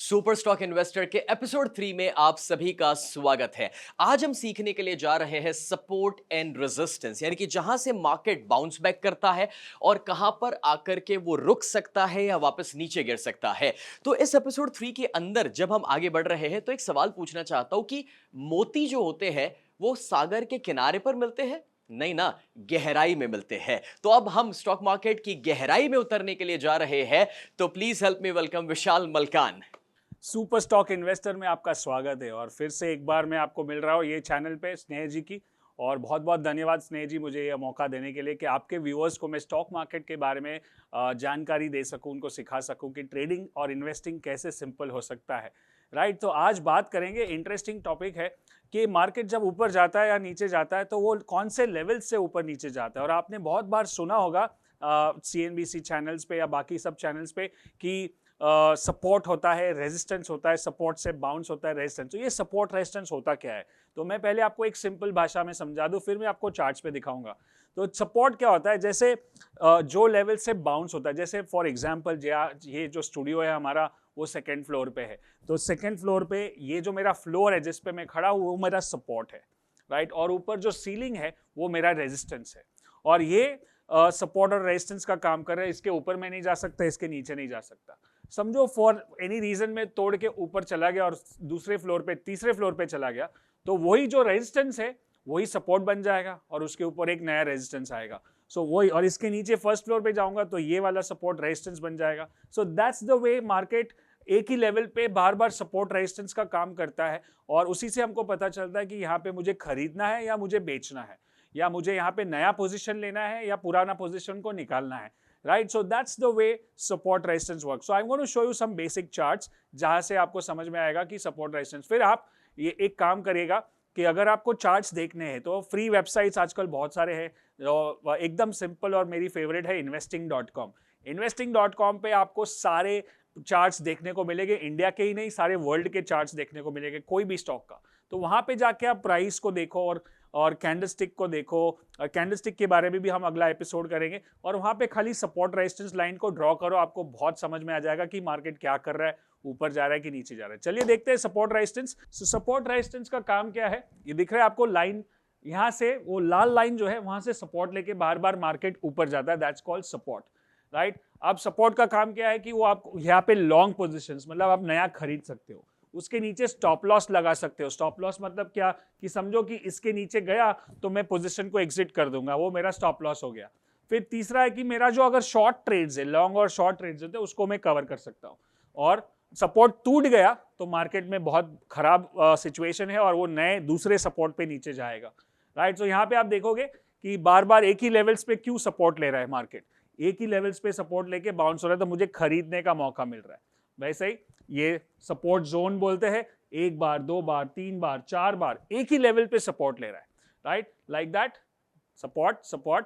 Super stock investor के episode 3 में आप सभी का स्वागत है। आज हम सीखने के लिए जा रहे हैं सपोर्ट एंड रेजिस्टेंस, यानी कि जहां से मार्केट बाउंस बैक करता है और कहां पर आकर के वो रुक सकता है या वापस नीचे गिर सकता है। तो इस एपिसोड 3 के अंदर जब हम आगे बढ़ रहे हैं तो एक सवाल पूछना चाहता हूं कि मोती जो होते हैं वो सागर के किनारे पर मिलते हैं? नहीं ना, गहराई में मिलते हैं। तो अब हम स्टॉक मार्केट की गहराई में उतरने के लिए जा रहे हैं। तो please help me welcome Vishal Malkan. Super stock investor में आपका स्वागत है और फिर से एक बार मैं आपको मिल रहा हूँ ये चैनल पे स्नेह जी की। और बहुत बहुत धन्यवाद स्नेह जी मुझे ये मौका देने के लिए कि आपके व्यूअर्स को मैं स्टॉक मार्केट के बारे में जानकारी दे सकूं, उनको सिखा सकूं कि ट्रेडिंग और इन्वेस्टिंग कैसे सिंपल हो सकता है। राइट, तो आज बात करेंगे, इंटरेस्टिंग टॉपिक है कि मार्केट जब ऊपर जाता है या नीचे जाता है तो वो कौन से लेवल से ऊपर नीचे जाता है। और आपने बहुत बार सुना होगा CNBC चैनल्स पे या बाकी सब चैनल्स पे कि सपोर्ट होता है, रेजिस्टेंस होता है, सपोर्ट से बाउंस होता है, रेजिस्टेंस। तो ये सपोर्ट रेजिस्टेंस होता क्या है, तो मैं पहले आपको एक सिंपल भाषा में समझा दूं, फिर मैं आपको चार्ट्स पे दिखाऊंगा। तो सपोर्ट क्या होता है, जैसे जो लेवल से बाउंस होता है, जैसे फॉर एग्जांपल ये जो स्टूडियो है हमारा वो सेकंड फ्लोर पे है, तो सेकंड फ्लोर पे ये जो मेरा फ्लोर है जिस पे मैं खड़ा हूँ वो मेरा सपोर्ट है। राइट, और ऊपर जो सीलिंग है वो मेरा रेजिस्टेंस है। और ये सपोर्ट और रेजिस्टेंस का काम कर रहा है। इसके ऊपर मैं नहीं जा सकता, इसके नीचे नहीं जा सकता। समझो फॉर एनी रीजन में तोड़ के ऊपर चला गया और दूसरे फ्लोर पे, तीसरे फ्लोर पे चला गया, तो वही जो रेजिस्टेंस है वही सपोर्ट बन जाएगा और उसके ऊपर एक नया रेजिस्टेंस आएगा। सो वही, और इसके नीचे फर्स्ट फ्लोर पे जाऊंगा तो ये वाला सपोर्ट रेजिस्टेंस बन जाएगा। So that's the way market एक ही लेवल पे बार बार सपोर्ट रेजिस्टेंस का काम करता है। और उसी से हमको पता चलता है कि यहाँ पे मुझे खरीदना है या मुझे बेचना है, या मुझे यहाँ पे नया पोजीशन लेना है या पुराना पोजीशन को निकालना है। Right, so that's the way support resistance works. So I'm going to show you some basic charts जहां से आपको समझ में आएगा कि support resistance। फिर आप ये एक काम करिएगा कि अगर आपको चार्ट्स देखने हैं तो फ्री वेबसाइट्स आजकल बहुत सारे हैं, एकदम सिंपल और मेरी फेवरेट है investing.com। investing.com पे आपको सारे चार्ट्स देखने को मिलेंगे, इंडिया के ही नहीं सारे वर्ल्ड के चार्ट्स देखने को मिलेंगे कोई भी स्टॉक का। तो वहां पे जाके आप प्राइस को देखो और कैंडलस्टिक को देखो। और कैंडलस्टिक के बारे में भी हम अगला एपिसोड करेंगे। और वहां पे खाली सपोर्ट रेजिस्टेंस लाइन को ड्रॉ करो, आपको बहुत समझ में आ जाएगा कि मार्केट क्या कर रहा है, ऊपर जा रहा है कि नीचे जा रहा है। चलिए देखते हैं सपोर्ट रेजिस्टेंस। सपोर्ट रेजिस्टेंस का काम क्या है, ये दिख रहा है आपको लाइन, यहां से वो लाल लाइन जो है वहां से सपोर्ट लेके बार बार मार्केट ऊपर जाता है, दैट्स कॉल्ड सपोर्ट। राइट, अब सपोर्ट का काम क्या है कि वो आप यहाँ पे लॉन्ग पोजिशन, मतलब आप नया खरीद सकते हो, उसके नीचे स्टॉप लॉस लगा सकते हो। स्टॉप लॉस मतलब क्या, कि समझो कि इसके नीचे गया तो मैं पोजीशन को एग्जिट कर दूंगा, वो मेरा स्टॉप लॉस हो गया। फिर तीसरा है कि मेरा जो अगर शॉर्ट ट्रेड्स है, लॉन्ग और शॉर्ट ट्रेड्स होते हैं, उसको मैं कवर कर सकता हूँ। और सपोर्ट टूट गया तो मार्केट में बहुत खराब सिचुएशन है और वो नए दूसरे सपोर्ट पे नीचे जाएगा। राइट, तो यहाँ पे आप देखोगे कि बार बार एक ही लेवल्स पे क्यों सपोर्ट ले रहा है मार्केट, एक ही लेवल्स पे सपोर्ट लेके बाउंस हो रहा है तो मुझे खरीदने का मौका मिल रहा है। वैसे ही ये सपोर्ट जोन बोलते हैं, एक बार, दो बार, तीन बार, चार बार एक ही लेवल पे सपोर्ट ले रहा है। Right, like that, support support.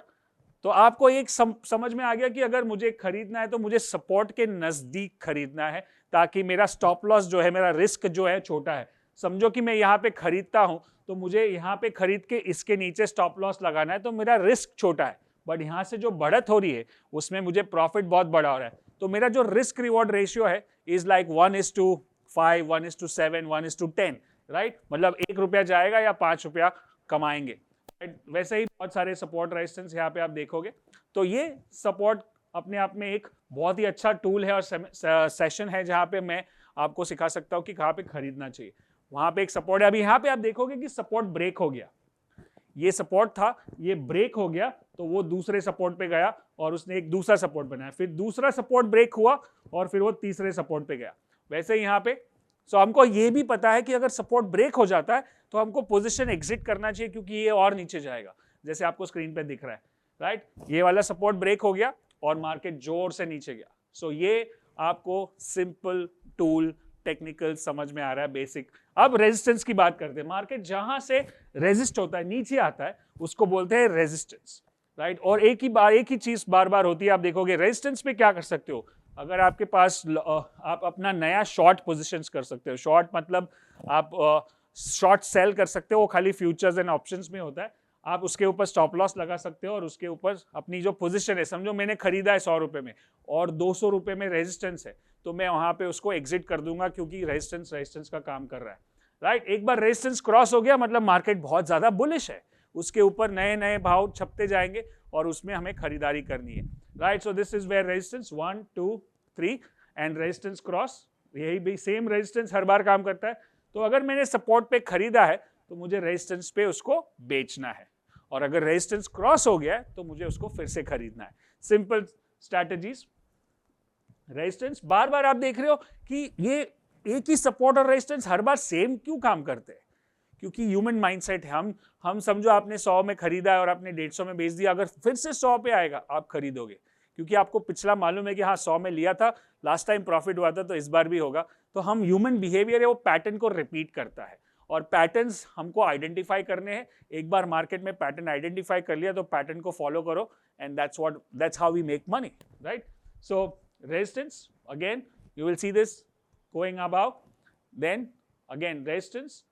तो आपको एक समझ में आ गया कि अगर मुझे खरीदना है तो मुझे सपोर्ट के नजदीक खरीदना है, ताकि मेरा स्टॉप लॉस जो है, मेरा रिस्क जो है छोटा है। समझो कि मैं यहाँ पे खरीदता हूं तो मुझे यहाँ पे खरीद के इसके नीचे स्टॉप लॉस लगाना है, तो मेरा रिस्क छोटा है, बट यहाँ से जो बढ़त हो रही है उसमें मुझे प्रॉफिट बहुत बड़ा हो रहा है। तो मेरा जो रिस्क रिवॉर्ड रेशियो है इज लाइक 1:5, 1:7, 1:10। राइट, मतलब ₹1 जाएगा या ₹5 कमाएंगे। वैसे ही बहुत सारे सपोर्ट रेजिस्टेंस यहाँ पे आप देखोगे। तो ये सपोर्ट अपने आप में एक बहुत ही अच्छा टूल है और सेशन है जहाँ पे मैं आपको सिखा सकता हूँ कि कहाँ पे खरीदना चाहिए। वहां पे एक सपोर्ट है, अभी यहाँ पे आप देखोगे कि सपोर्ट ब्रेक हो गया, ये सपोर्ट था, ये ब्रेक हो गया तो वो दूसरे सपोर्ट पे गया और उसने एक दूसरा सपोर्ट बनाया, फिर दूसरा सपोर्ट ब्रेक हुआ और फिर वो तीसरे सपोर्ट पे गया। वैसे ही यहाँ पे हमको ये भी पता है कि अगर सपोर्ट ब्रेक हो जाता है तो हमको पोजीशन एग्जिट करना चाहिए, क्योंकि ये और नीचे जाएगा, जैसे आपको स्क्रीन पे दिख रहा है। राइट, ये वाला सपोर्ट ब्रेक हो गया और मार्केट जोर से नीचे गया। सो ये आपको सिंपल टूल, टेक्निकल समझ में आ रहा है, बेसिक। अब रेजिस्टेंस की बात करते हैं। मार्केट जहां से रेजिस्ट होता है, नीचे आता है, उसको बोलते हैं रेजिस्टेंस। राइट, और एक ही चीज बार बार होती है। आप देखोगे रेजिस्टेंस पे क्या कर सकते हो, अगर आपके पास आप अपना नया शॉर्ट पोजीशंस कर सकते हो। शॉर्ट मतलब आप शॉर्ट सेल कर सकते हो, वो खाली फ्यूचर्स एंड ऑप्शंस में होता है। आप उसके ऊपर स्टॉप लॉस लगा सकते हो और उसके ऊपर अपनी जो पोजीशन है, समझो मैंने खरीदा है 100 रुपए में और 200 रुपए में रेजिस्टेंस है, तो मैं वहां पे उसको एग्जिट कर दूंगा क्योंकि रेजिस्टेंस का काम कर रहा है, राइट। एक बार रेजिस्टेंस क्रॉस हो गया मतलब मार्केट बहुत ज्यादा बुलिश है, उसके ऊपर नए नए भाव छपते जाएंगे और उसमें हमें खरीदारी करनी है, right. So this is where resistance 1 2 3 and resistance cross, यही भी सेम रेजिस्टेंस हर बार काम करता है। तो अगर मैंने सपोर्ट पे खरीदा है तो मुझे रेजिस्टेंस पे उसको बेचना है, और अगर रेजिस्टेंस क्रॉस हो गया है तो मुझे उसको फिर से खरीदना है। Simple strategies. रेजिस्टेंस बार बार आप देख रहे हो कि ये एक ही सपोर्ट और रेजिस्टेंस हर बार सेम क्यों काम करते हैं, क्योंकि ह्यूमन माइंडसेट है। हम समझो आपने 100 में खरीदा है और आपने 150 में बेच दिया, अगर फिर से 100 पे आएगा आप खरीदोगे, क्योंकि आपको पिछला मालूम है कि हाँ 100 में लिया था, लास्ट टाइम प्रॉफिट हुआ था तो इस बार भी होगा। तो हम ह्यूमन बिहेवियर है वो पैटर्न को रिपीट करता है, और पैटर्न्स हमको आइडेंटिफाई करने हैं। एक बार मार्केट में पैटर्न आइडेंटिफाई कर लिया तो पैटर्न को फॉलो करो, and that's how we make money, right. So resistance, again you will see this going about, then again resistance.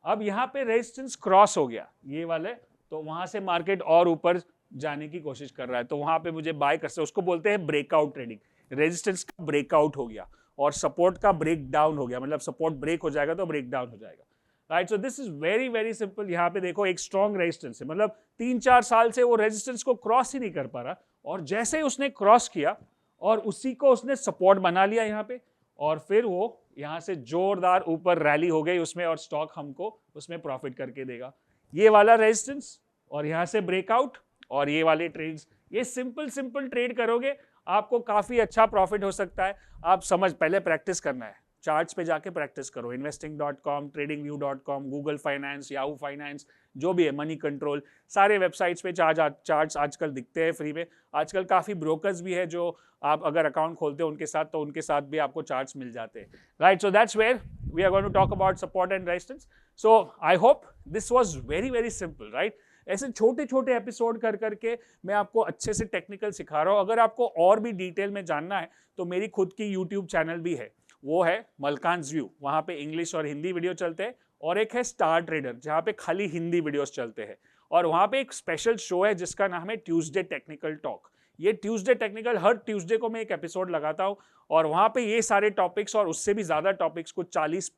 अब यहाँ पे रेजिस्टेंस क्रॉस हो गया ये वाले, तो वहां से मार्केट और ऊपर जाने की कोशिश कर रहा है, तो वहां पे मुझे बाय कर सकते, उसको बोलते हैं ब्रेकआउट ट्रेडिंग। रेजिस्टेंस का ब्रेकआउट हो गया और सपोर्ट का ब्रेक डाउन हो गया, मतलब सपोर्ट ब्रेक हो जाएगा तो ब्रेक डाउन हो जाएगा, right. So this is very very simple. यहाँ पे देखो एक स्ट्रॉन्ग रेजिस्टेंस है, मतलब 3-4 साल से वो रेजिस्टेंस को क्रॉस ही नहीं कर पा रहा, और जैसे ही उसने क्रॉस किया और उसी को उसने सपोर्ट बना लिया यहाँ पे, और फिर वो यहाँ से जोरदार ऊपर रैली हो गई उसमें, और स्टॉक हमको उसमें प्रॉफिट करके देगा। ये वाला रेजिस्टेंस और यहाँ से ब्रेकआउट और ये वाले ट्रेड्स, ये सिंपल ट्रेड करोगे आपको काफी अच्छा प्रॉफिट हो सकता है। आप पहले प्रैक्टिस करना है, चार्ट्स पे जाके प्रैक्टिस करो, investing.com, tradingview.com, Google finance, Yahoo finance, जो भी है, मनी कंट्रोल, सारे वेबसाइट्स पे चार्ट्स आजकल दिखते हैं फ्री में। आजकल काफ़ी ब्रोकर्स भी है जो आप अगर अकाउंट खोलते हो उनके साथ, तो उनके साथ भी आपको चार्ट्स मिल जाते हैं, right. So that's where we are going to talk about support and resistance. So I hope this was very very simple, right. ऐसे छोटे छोटे एपिसोड कर करके मैं आपको अच्छे से टेक्निकल सिखा रहा हूँ। अगर आपको और भी डिटेल में जानना है तो मेरी खुद की यूट्यूब चैनल भी है, वो है मलकान्स व्यू, वहाँ पे इंग्लिश और हिंदी वीडियो चलते हैं, और एक है स्टार ट्रेडर जहाँ पे खाली हिंदी वीडियोस चलते हैं, और वहाँ पे एक स्पेशल शो है जिसका नाम है ट्यूसडे टेक्निकल टॉक। ये ट्यूसडे टेक्निकल, हर ट्यूसडे को मैं एक एपिसोड लगाता हूँ, और वहाँ पे ये सारे टॉपिक्स और उससे भी ज़्यादा टॉपिक्स, कुछ 40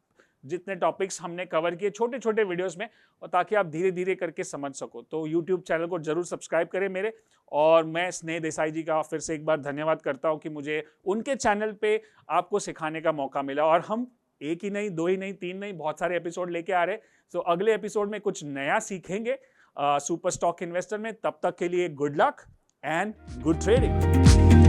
जितने टॉपिक्स हमने कवर किए छोटे छोटे वीडियोस में, और ताकि आप धीरे धीरे करके समझ सको। तो यूट्यूब चैनल को जरूर सब्सक्राइब करें मेरे, और मैं स्नेह देसाई जी का फिर से एक बार धन्यवाद करता हूं कि मुझे उनके चैनल पे आपको सिखाने का मौका मिला, और हम एक ही नहीं, 2 ही नहीं, 3 नहीं, बहुत सारे एपिसोड लेके आ रहे। तो अगले एपिसोड में कुछ नया सीखेंगे सुपर स्टॉक इन्वेस्टर में। तब तक के लिए good luck and good trading.